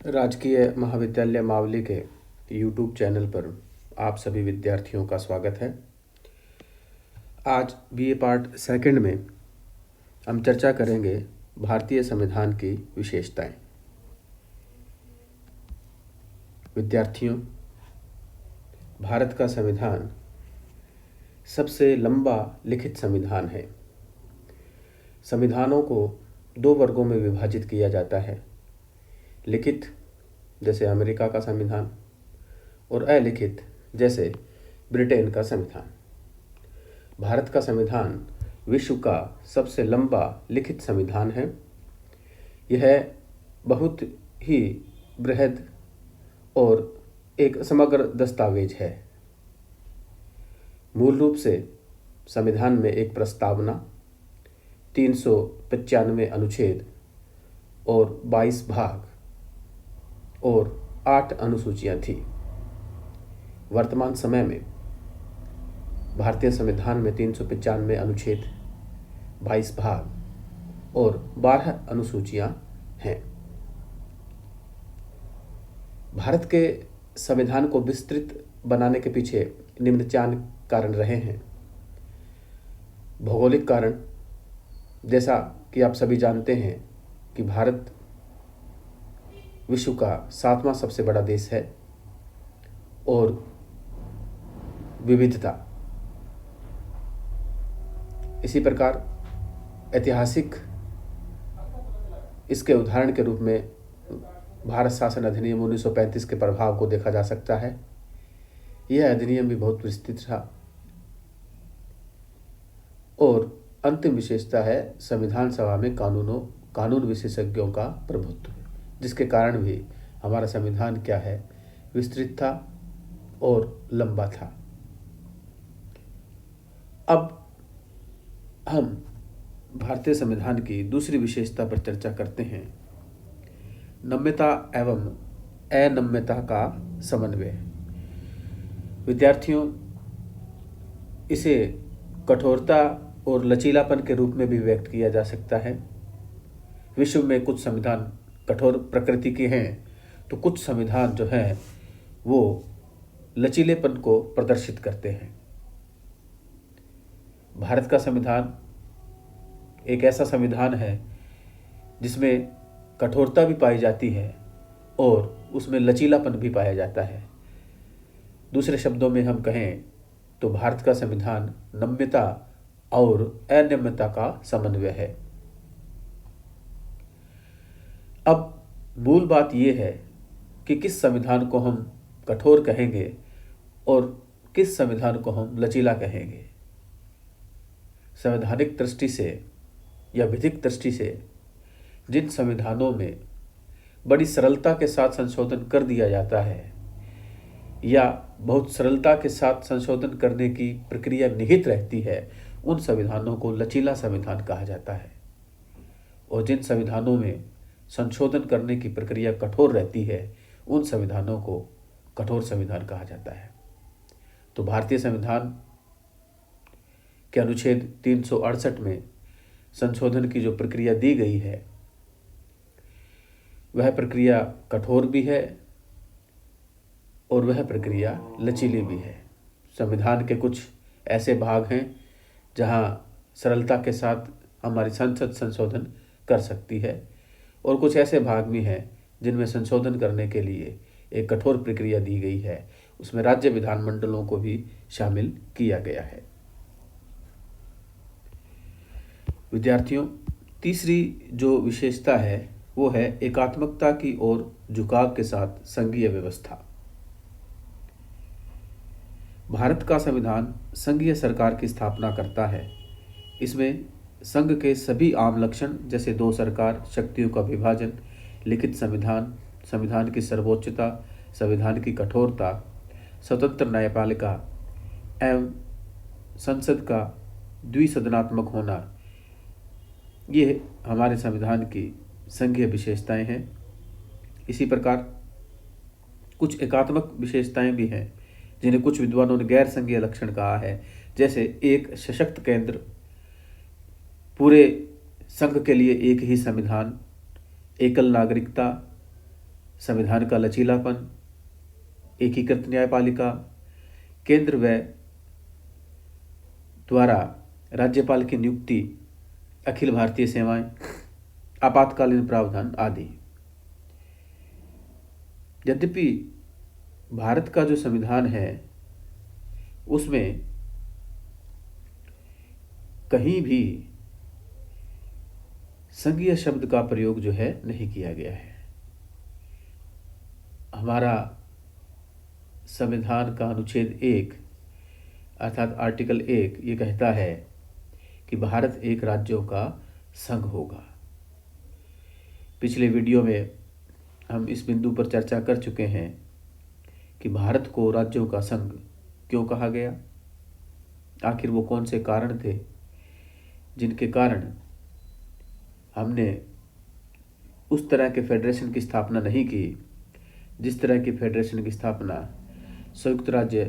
राजकीय महाविद्यालय मावली के यूट्यूब चैनल पर आप सभी विद्यार्थियों का स्वागत है। आज बीए पार्ट सेकंड में हम चर्चा करेंगे भारतीय संविधान की विशेषताएं। विद्यार्थियों, भारत का संविधान सबसे लंबा लिखित संविधान है। संविधानों को दो वर्गों में विभाजित किया जाता है, लिखित जैसे अमेरिका का संविधान और अलिखित जैसे ब्रिटेन का संविधान। भारत का संविधान विश्व का सबसे लंबा लिखित संविधान है। यह बहुत ही बृहद और एक समग्र दस्तावेज है। मूल रूप से संविधान में एक प्रस्तावना, 395 अनुच्छेद और 22 भाग और 8 अनुसूचियां थी। वर्तमान समय में भारतीय संविधान में 395 अनुच्छेद, 22 भाग और 12 अनुसूचियां हैं। भारत के संविधान को विस्तृत बनाने के पीछे निम्न 4 कारण रहे हैं। भौगोलिक कारण, जैसा कि आप सभी जानते हैं कि भारत विश्व का 7वां सबसे बड़ा देश है और विविधता। इसी प्रकार ऐतिहासिक इसके उदाहरण के रूप में भारत शासन अधिनियम 1935 के प्रभाव को देखा जा सकता है। यह अधिनियम भी बहुत विस्तृत था। और अंतिम विशेषता है संविधान सभा में कानून विशेषज्ञों का प्रभुत्व, जिसके कारण भी हमारा संविधान क्या है, विस्तृत था और लंबा था। अब हम भारतीय संविधान की दूसरी विशेषता पर चर्चा करते हैं, नम्यता एवं अनम्यता का समन्वय। विद्यार्थियों, इसे कठोरता और लचीलापन के रूप में भी व्यक्त किया जा सकता है। विश्व में कुछ संविधान कठोर प्रकृति के हैं तो कुछ संविधान जो हैं वो लचीलेपन को प्रदर्शित करते हैं। भारत का संविधान एक ऐसा संविधान है जिसमें कठोरता भी पाई जाती है और उसमें लचीलापन भी पाया जाता है। दूसरे शब्दों में हम कहें तो भारत का संविधान नम्यता और अनम्यता का समन्वय है। अब मूल बात यह है कि किस संविधान को हम कठोर कहेंगे और किस संविधान को हम लचीला कहेंगे। संवैधानिक दृष्टि से या विधिक दृष्टि से जिन संविधानों में बड़ी सरलता के साथ संशोधन कर दिया जाता है या बहुत सरलता के साथ संशोधन करने की प्रक्रिया निहित रहती है, उन संविधानों को लचीला संविधान कहा जाता है। और जिन संविधानों में संशोधन करने की प्रक्रिया कठोर रहती है, उन संविधानों को कठोर संविधान कहा जाता है। तो भारतीय संविधान के अनुच्छेद 368 में संशोधन की जो प्रक्रिया दी गई है, वह प्रक्रिया कठोर भी है और वह प्रक्रिया लचीली भी है। संविधान के कुछ ऐसे भाग हैं जहां सरलता के साथ हमारी संसद संशोधन कर सकती है और कुछ ऐसे भाग भी हैं जिनमें संशोधन करने के लिए एक कठोर प्रक्रिया दी गई है। उसमें राज्य विधानमंडलों को भी शामिल किया गया है। विद्यार्थियों, तीसरी जो विशेषता है वो है एकात्मकता की ओर झुकाव के साथ संघीय व्यवस्था। भारत का संविधान संघीय सरकार की स्थापना करता है। इसमें संघ के सभी आम लक्षण जैसे दो सरकार, शक्तियों का विभाजन, लिखित संविधान, संविधान की सर्वोच्चता, संविधान की कठोरता, स्वतंत्र न्यायपालिका एवं संसद का द्विसदनात्मक होना, ये हमारे संविधान की संघीय विशेषताएं हैं। इसी प्रकार कुछ एकात्मक विशेषताएं भी हैं जिन्हें कुछ विद्वानों ने गैर संघीय लक्षण कहा है, जैसे एक सशक्त केंद्र, पूरे संघ के लिए एक ही संविधान, एकल नागरिकता, संविधान का लचीलापन, एकीकृत न्यायपालिका, केंद्र व द्वारा राज्यपाल की नियुक्ति, अखिल भारतीय सेवाएं, आपातकालीन प्रावधान आदि। यद्यपि भारत का जो संविधान है उसमें कहीं भी संघीय शब्द का प्रयोग जो है नहीं किया गया है। हमारा संविधान का अनुच्छेद 1 अर्थात आर्टिकल 1 ये कहता है कि भारत एक राज्यों का संघ होगा। पिछले वीडियो में हम इस बिंदु पर चर्चा कर चुके हैं कि भारत को राज्यों का संघ क्यों कहा गया, आखिर वो कौन से कारण थे जिनके कारण हमने उस तरह के फेडरेशन की स्थापना नहीं की जिस तरह की फेडरेशन की स्थापना संयुक्त राज्य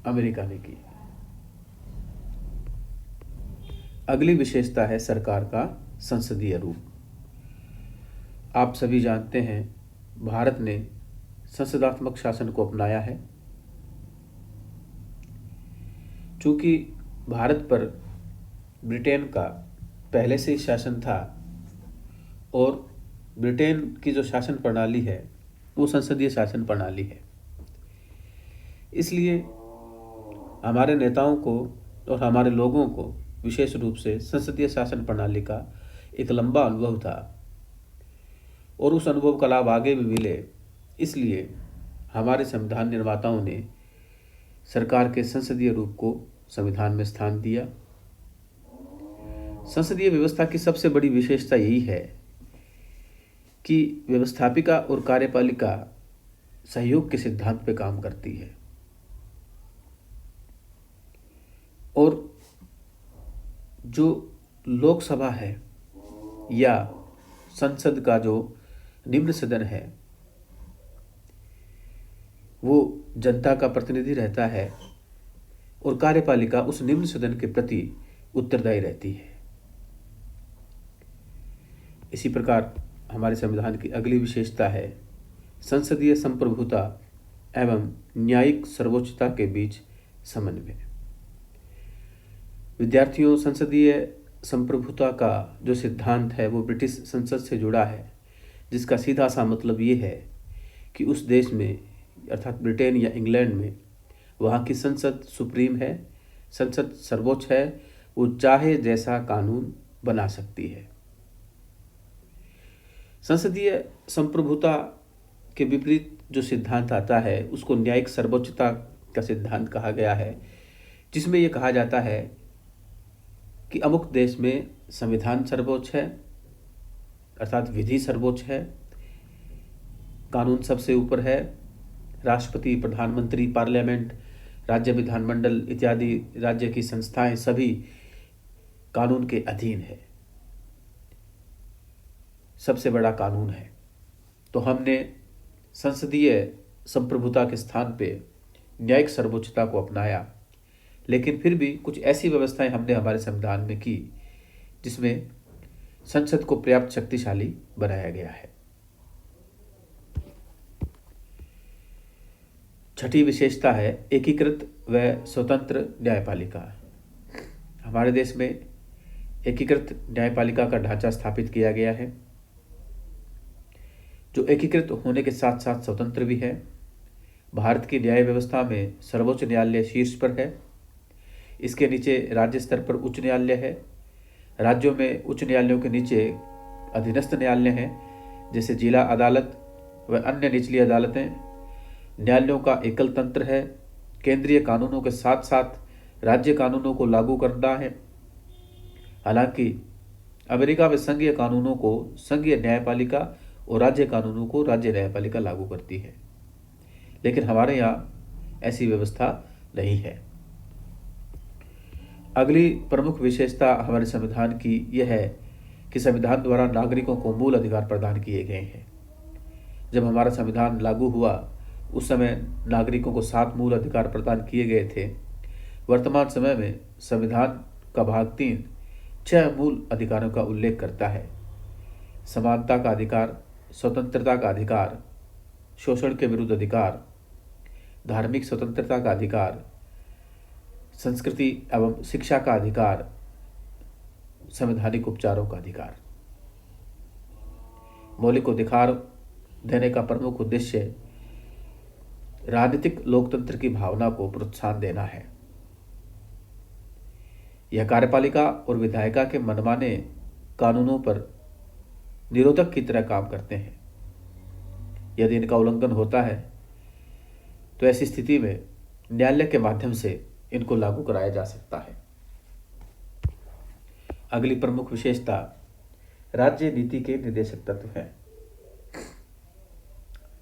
अमेरिका ने की। अगली विशेषता है सरकार का संसदीय रूप। आप सभी जानते हैं भारत ने संसदात्मक शासन को अपनाया है। चूंकि भारत पर ब्रिटेन का पहले से ही शासन था और ब्रिटेन की जो शासन प्रणाली है वो संसदीय शासन प्रणाली है, इसलिए हमारे नेताओं को और हमारे लोगों को विशेष रूप से संसदीय शासन प्रणाली का एक लंबा अनुभव था और उस अनुभव का लाभ आगे भी मिले, इसलिए हमारे संविधान निर्माताओं ने सरकार के संसदीय रूप को संविधान में स्थान दिया। संसदीय व्यवस्था की सबसे बड़ी विशेषता यही है कि व्यवस्थापिका और कार्यपालिका सहयोग के सिद्धांत पर काम करती है और जो लोकसभा है या संसद का जो निम्न सदन है वो जनता का प्रतिनिधि रहता है और कार्यपालिका उस निम्न सदन के प्रति उत्तरदायी रहती है। इसी प्रकार हमारे संविधान की अगली विशेषता है संसदीय संप्रभुता एवं न्यायिक सर्वोच्चता के बीच समन्वय। विद्यार्थियों, संसदीय संप्रभुता का जो सिद्धांत है वो ब्रिटिश संसद से जुड़ा है, जिसका सीधा सा मतलब ये है कि उस देश में अर्थात ब्रिटेन या इंग्लैंड में वहाँ की संसद सुप्रीम है, संसद सर्वोच्च है, वो चाहे जैसा कानून बना सकती है। संसदीय संप्रभुता के विपरीत जो सिद्धांत आता है उसको न्यायिक सर्वोच्चता का सिद्धांत कहा गया है, जिसमें ये कहा जाता है कि अमुक देश में संविधान सर्वोच्च है अर्थात विधि सर्वोच्च है, कानून सबसे ऊपर है, राष्ट्रपति, प्रधानमंत्री, पार्लियामेंट, राज्य विधानमंडल इत्यादि राज्य की संस्थाएं सभी कानून के अधीन है, सबसे बड़ा कानून है। तो हमने संसदीय संप्रभुता के स्थान पे न्यायिक सर्वोच्चता को अपनाया, लेकिन फिर भी कुछ ऐसी व्यवस्थाएं हमने हमारे संविधान में की जिसमें संसद को पर्याप्त शक्तिशाली बनाया गया है। छठी विशेषता है एकीकृत व स्वतंत्र न्यायपालिका। हमारे देश में एकीकृत न्यायपालिका का ढांचा स्थापित किया गया है, जो एकीकृत होने के साथ साथ स्वतंत्र भी है। भारत की न्याय व्यवस्था में सर्वोच्च न्यायालय शीर्ष पर है, इसके नीचे राज्य स्तर पर उच्च न्यायालय है, राज्यों में उच्च न्यायालयों के नीचे अधीनस्थ न्यायालय हैं जैसे जिला अदालत व अन्य निचली अदालतें। न्यायालयों का एकल तंत्र है, केंद्रीय कानूनों के साथ साथ राज्य कानूनों को लागू करना है। हालांकि अमेरिका में संघीय कानूनों को संघीय न्यायपालिका और राज्य कानूनों को राज्य न्यायपालिका लागू करती है, लेकिन हमारे यहाँ ऐसी व्यवस्था नहीं है। अगली प्रमुख विशेषता हमारे संविधान की यह है कि संविधान द्वारा नागरिकों को मूल अधिकार प्रदान किए गए हैं। जब हमारा संविधान लागू हुआ उस समय नागरिकों को 7 मूल अधिकार प्रदान किए गए थे। वर्तमान समय में संविधान का भाग 3 6 मूल अधिकारों का उल्लेख करता है। समानता का अधिकार, स्वतंत्रता का अधिकार, शोषण के विरुद्ध अधिकार, धार्मिक स्वतंत्रता का अधिकार, संस्कृति एवं शिक्षा का अधिकार, संवैधानिक उपचारों का अधिकार। मौलिक अधिकार देने का प्रमुख उद्देश्य राजनीतिक लोकतंत्र की भावना को प्रोत्साहन देना है। यह कार्यपालिका और विधायिका के मनमाने कानूनों पर निरोधक की तरह काम करते हैं। यदि इनका उल्लंघन होता है तो ऐसी स्थिति में न्यायालय के माध्यम से इनको लागू कराया जा सकता है। अगली प्रमुख विशेषता राज्य नीति के निर्देशक तत्व है।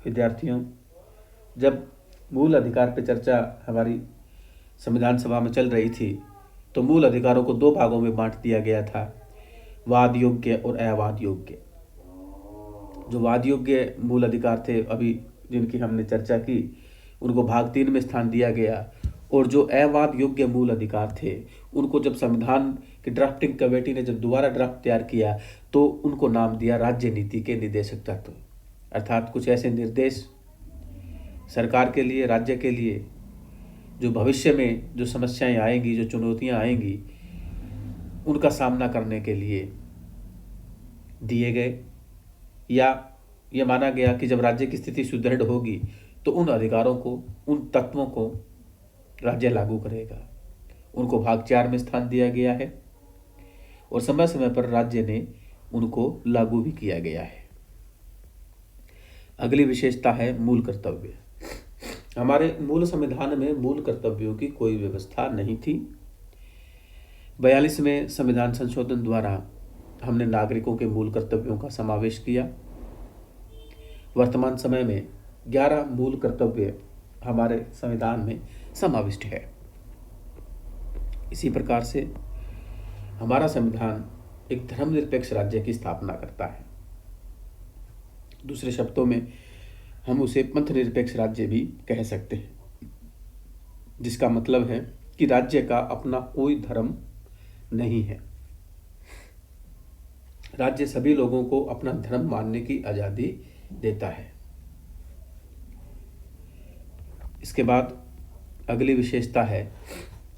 विद्यार्थियों, जब मूल अधिकार पर चर्चा हमारी संविधान सभा में चल रही थी तो मूल अधिकारों को दो भागों में बांट दिया गया था, वाद योग्य और अवाद योग्य। जो वाद योग्य मूल अधिकार थे, अभी जिनकी हमने चर्चा की, उनको भाग 3 में स्थान दिया गया, और जो अवाद योग्य मूल अधिकार थे उनको जब संविधान की ड्राफ्टिंग कमेटी ने जब दोबारा ड्राफ्ट तैयार किया तो उनको नाम दिया राज्य नीति के निर्देशक तत्व। अर्थात कुछ ऐसे निर्देश सरकार के लिए, राज्य के लिए, जो भविष्य में जो समस्याएं आएंगी, जो चुनौतियां आएंगी, उनका सामना करने के लिए दिए गए, या ये माना गया कि जब राज्य की स्थिति सुदृढ़ होगी तो उन अधिकारों को, उन तत्वों को राज्य लागू करेगा। उनको भाग 4 में स्थान दिया गया है और समय समय पर राज्य ने उनको लागू भी किया गया है। अगली विशेषता है मूल कर्तव्य। हमारे मूल संविधान में मूल कर्तव्यों की कोई व्यवस्था नहीं थी। 42वें संविधान संशोधन द्वारा हमने नागरिकों के मूल कर्तव्यों का समावेश किया। वर्तमान समय में 11 मूल कर्तव्य हमारे संविधान में समाविष्ट है। इसी प्रकार से हमारा संविधान एक धर्मनिरपेक्ष राज्य की स्थापना करता है। दूसरे शब्दों में हम उसे पंथ निरपेक्ष राज्य भी कह सकते हैं, जिसका मतलब है कि राज्य का अपना कोई धर्म नहीं है। राज्य सभी लोगों को अपना धर्म मानने की आजादी देता है। इसके बाद अगली विशेषता है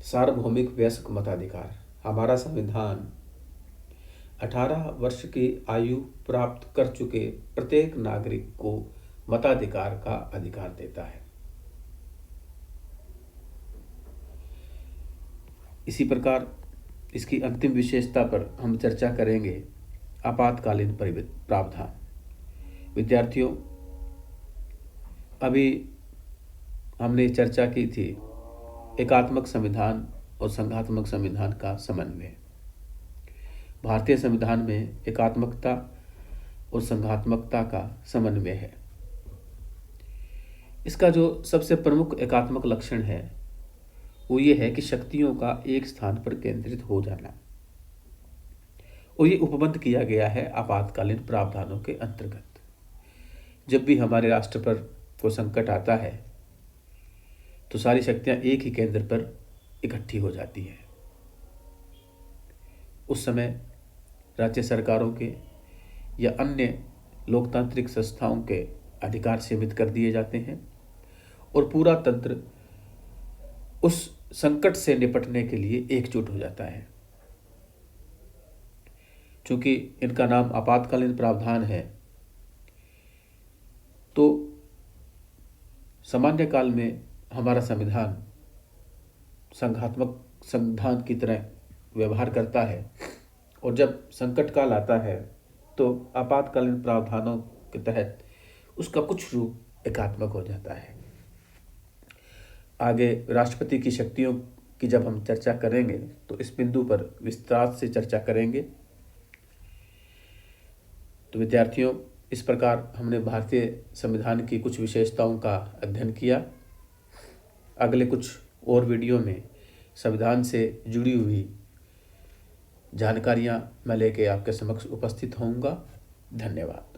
सार्वभौमिक वयस्क मताधिकार। हमारा संविधान 18 वर्ष की आयु प्राप्त कर चुके प्रत्येक नागरिक को मताधिकार का अधिकार देता है। इसी प्रकार इसकी अंतिम विशेषता पर हम चर्चा करेंगे आपातकालीन प्रावधान। विद्यार्थियों, अभी हमने चर्चा की थी एकात्मक संविधान और संघात्मक संविधान का समन्वय। भारतीय संविधान में एकात्मकता और संघात्मकता का समन्वय है। इसका जो सबसे प्रमुख एकात्मक लक्षण है वो ये है कि शक्तियों का एक स्थान पर केंद्रित हो जाना, और ये उपबंध किया गया है आपातकालीन प्रावधानों के अंतर्गत। जब भी हमारे राष्ट्र पर कोई संकट आता है तो सारी शक्तियां एक ही केंद्र पर इकट्ठी हो जाती है। उस समय राज्य सरकारों के या अन्य लोकतांत्रिक संस्थाओं के अधिकार सीमित कर दिए जाते हैं और पूरा तंत्र उस संकट से निपटने के लिए एकजुट हो जाता है। चूंकि इनका नाम आपातकालीन प्रावधान है, तो सामान्य काल में हमारा संविधान संघात्मक संविधान की तरह व्यवहार करता है, और जब संकट काल आता है तो आपातकालीन प्रावधानों के तहत उसका कुछ रूप एकात्मक हो जाता है। आगे राष्ट्रपति की शक्तियों की जब हम चर्चा करेंगे तो इस बिंदु पर विस्तार से चर्चा करेंगे। तो विद्यार्थियों, इस प्रकार हमने भारतीय संविधान की कुछ विशेषताओं का अध्ययन किया। अगले कुछ और वीडियो में संविधान से जुड़ी हुई जानकारियां मैं लेके आपके समक्ष उपस्थित होऊंगा। धन्यवाद।